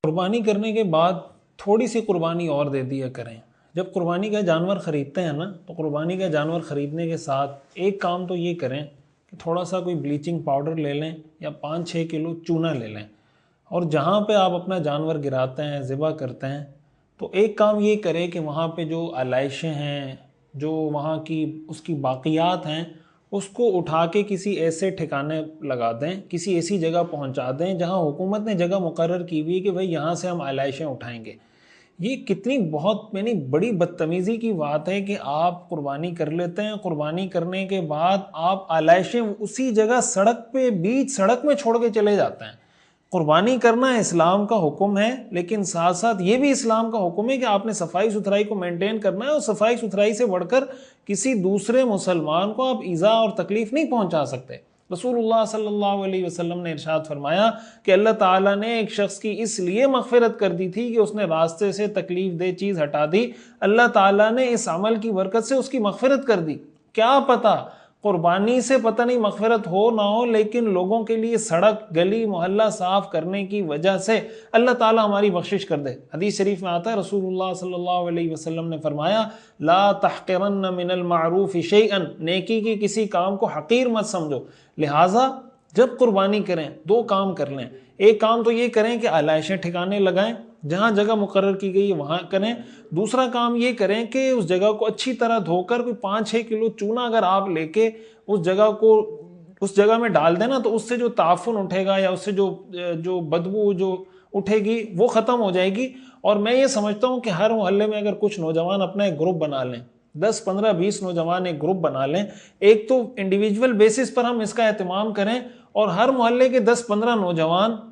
कुर्बानी करने के बाद थोड़ी सी कुर्बानी और दे दिया करें। जब कुर्बानी का जानवर ख़रीदते हैं ना, तो कुर्बानी का जानवर ख़रीदने के साथ एक काम तो ये करें कि थोड़ा सा कोई ब्लीचिंग पाउडर ले लें या 5-6 किलो चूना ले लें, और जहाँ पे आप अपना जानवर गिराते हैं, ज़िबा करते हैं, तो एक काम ये करें कि वहाँ पे जो आलाइशें हैं, जो वहाँ की उसकी बाक़ियात हैं, उसको उठा के किसी ऐसे ठिकाने लगा दें, किसी ऐसी जगह पहुँचा दें जहाँ हुकूमत ने जगह मुकर्रर की हुई है कि भाई यहाँ से हम आलाइशें उठाएंगे। ये कितनी बहुत यानी बड़ी बदतमीज़ी की बात है कि आप कुर्बानी कर लेते हैं, कुर्बानी करने के बाद आप आलाइशें उसी जगह सड़क पे, बीच सड़क में छोड़ के चले जाते हैं। कुर्बानी करना इस्लाम का हुक्म है, लेकिन साथ साथ ये भी इस्लाम का हुक्म है कि आपने सफाई सुथराई को मेंटेन करना है, और सफाई सुथराई से बढ़कर किसी दूसरे मुसलमान को आप ईज़ा और तकलीफ़ नहीं पहुंचा सकते। रसूलुल्लाह सल्लल्लाहु अलैहि वसल्लम ने इरशाद फरमाया कि अल्लाह ताला ने एक शख्स की इसलिए मग़फ़िरत कर दी थी कि उसने रास्ते से तकलीफ़ दे चीज़ हटा दी। अल्लाह ताला ने इस अमल की बरकत से उसकी मग़फ़िरत कर दी। क्या पता कुर्बानी से पता नहीं मग़फ़िरत हो ना हो, लेकिन लोगों के लिए सड़क गली मोहल्ला साफ़ करने की वजह से अल्लाह ताला हमारी बख्शिश कर दे। हदीस शरीफ में आता है, रसूलुल्लाह सल्लल्लाहु अलैहि वसल्लम ने फरमाया, ला तहक़िरन्न मिनल मारूफ़ि शैअन, नेकी के किसी काम को हक़ीर मत समझो। लिहाजा जब कुर्बानी करें दो काम कर लें। एक काम तो ये करें कि आलाइशें ठिकाने लगाएं, जहाँ जगह मुकर्रर की गई है वहाँ करें। दूसरा काम ये करें कि उस जगह को अच्छी तरह धोकर कोई 5-6 किलो चूना अगर आप लेके उस जगह को उस जगह में डाल देना, तो उससे जो ताफुन उठेगा या उससे जो बदबू जो उठेगी वो ख़त्म हो जाएगी। और मैं ये समझता हूँ कि हर मोहल्ले में अगर कुछ नौजवान अपना एक ग्रुप बना लें, 10, 15, 20 नौजवान एक ग्रुप बना लें, एक तो इंडिविजुअल बेसिस पर हम इसका एहतमाम करें, और हर मोहल्ले के 10-15 नौजवान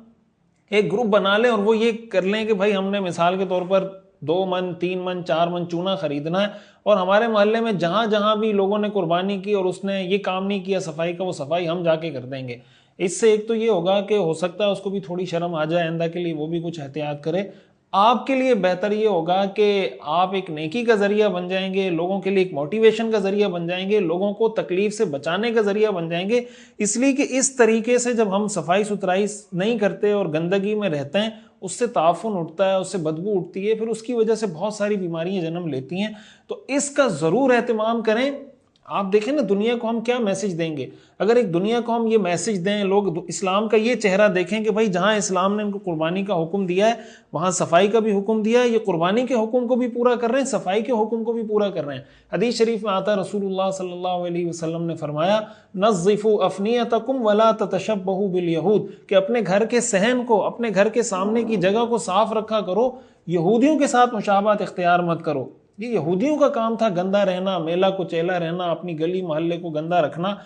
एक ग्रुप बना लें और वो ये कर लें कि भाई हमने मिसाल के तौर पर 2 मन, 3 मन, 4 मन चूना खरीदना है, और हमारे मोहल्ले में जहाँ जहाँ भी लोगों ने कुर्बानी की और उसने ये काम नहीं किया सफाई का, वो सफाई हम जाके कर देंगे। इससे एक तो ये होगा कि हो सकता है उसको भी थोड़ी शर्म आ जाए, आइंदा के लिए वो भी कुछ एहतियात करे। आपके लिए बेहतर ये होगा कि आप एक नेकी का ज़रिया बन जाएंगे, लोगों के लिए एक मोटिवेशन का ज़रिया बन जाएंगे, लोगों को तकलीफ़ से बचाने का ज़रिया बन जाएंगे। इसलिए कि इस तरीके से जब हम सफाई सुथराई नहीं करते और गंदगी में रहते हैं, उससे ताफुन उठता है, उससे बदबू उठती है, फिर उसकी वजह से बहुत सारी बीमारियां जन्म लेती हैं। तो इसका ज़रूर एहतमाम करें। आप देखें ना, दुनिया को हम क्या मैसेज देंगे अगर एक दुनिया को हम ये मैसेज दें, लोग इस्लाम का ये चेहरा देखें कि भाई जहाँ इस्लाम ने इनको कुर्बानी का हुक्म दिया है, वहाँ सफाई का भी हुक्म दिया है, ये कुर्बानी के हुक्म को भी पूरा कर रहे हैं, सफाई के हुक्म को भी पूरा कर रहे हैं। हदीस शरीफ में आता है, रसूलुल्लाह सल्लल्लाहु अलैहि वसल्लम ने फरमाया, नज़्ज़िफ़ू अफ़नियतकुम वला ततशब्बहू बिल यहूद, कि अपने घर के सहन को, अपने घर के सामने की जगह को साफ रखा करो, यहूदियों के साथ मुशाबहत इख्तियार मत करो। ये यहूदियों का काम था, गंदा रहना, मेला कुचैला रहना, अपनी गली मोहल्ले को गंदा रखना।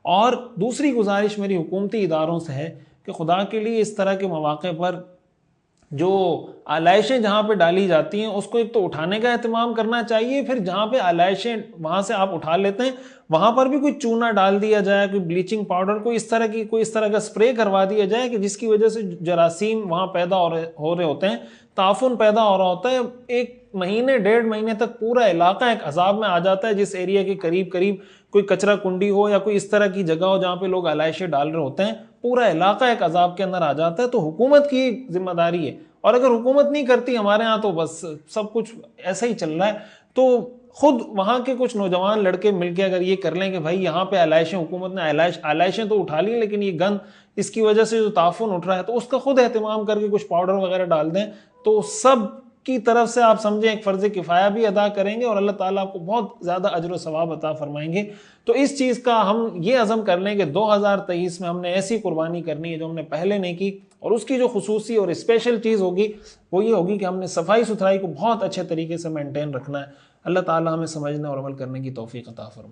और दूसरी गुजारिश मेरी हुकूमती इदारों से है कि खुदा के लिए इस तरह के मौके पर जो आलाइशें जहाँ पे डाली जाती हैं उसको एक तो उठाने का एहतमाम करना चाहिए, फिर जहाँ पे आलाइशें वहाँ से आप उठा लेते हैं वहाँ पर भी कोई चूना डाल दिया जाए, कोई ब्लीचिंग पाउडर, कोई इस तरह का स्प्रे करवा दिया जाए कि जिसकी वजह से जरासीम वहाँ पैदा हो रहे होते हैं, ताफुन पैदा हो रहा होता है। 1 महीने 1.5 महीने तक पूरा इलाका एक अजाब में आ जाता है। जिस एरिया के करीब करीब कोई कचरा कुंडी हो या कोई इस तरह की जगह हो जहाँ पे लोग आलाइशें डाल रहे होते हैं, पूरा इलाका एक अजाब के अंदर आ जाता है। तो हुकूमत की जिम्मेदारी है, और अगर हुकूमत नहीं करती हमारे यहाँ तो बस सब कुछ ऐसा ही चल रहा है। तो खुद वहाँ के कुछ नौजवान लड़के मिलके अगर ये कर लें कि भाई यहाँ पे आलाइशें, हुकूमत ने आलाइशें तो उठा ली, लेकिन ये गंद, इसकी वजह से जो ताफुन उठ रहा है, तो उसका खुद एहतमाम करके कुछ पाउडर वगैरह डाल दें, तो सब की तरफ से आप समझें एक फ़र्ज़ किफ़ाया भी अदा करेंगे और अल्लाह ताला आपको बहुत ज़्यादा अजर व सवाब अता फरमाएंगे। तो इस चीज़ का हम ये अज़म कर लें कि 2023 में हमने ऐसी कुर्बानी करनी है जो हमने पहले नहीं की, और उसकी जो खुसूसी और स्पेशल चीज़ होगी वो ये होगी कि हमने सफाई सुथराई को बहुत अच्छे तरीके से मेंटेन रखना है। अल्लाह ताला हमें समझने और अमल करने की तौफीक अता फरमाए।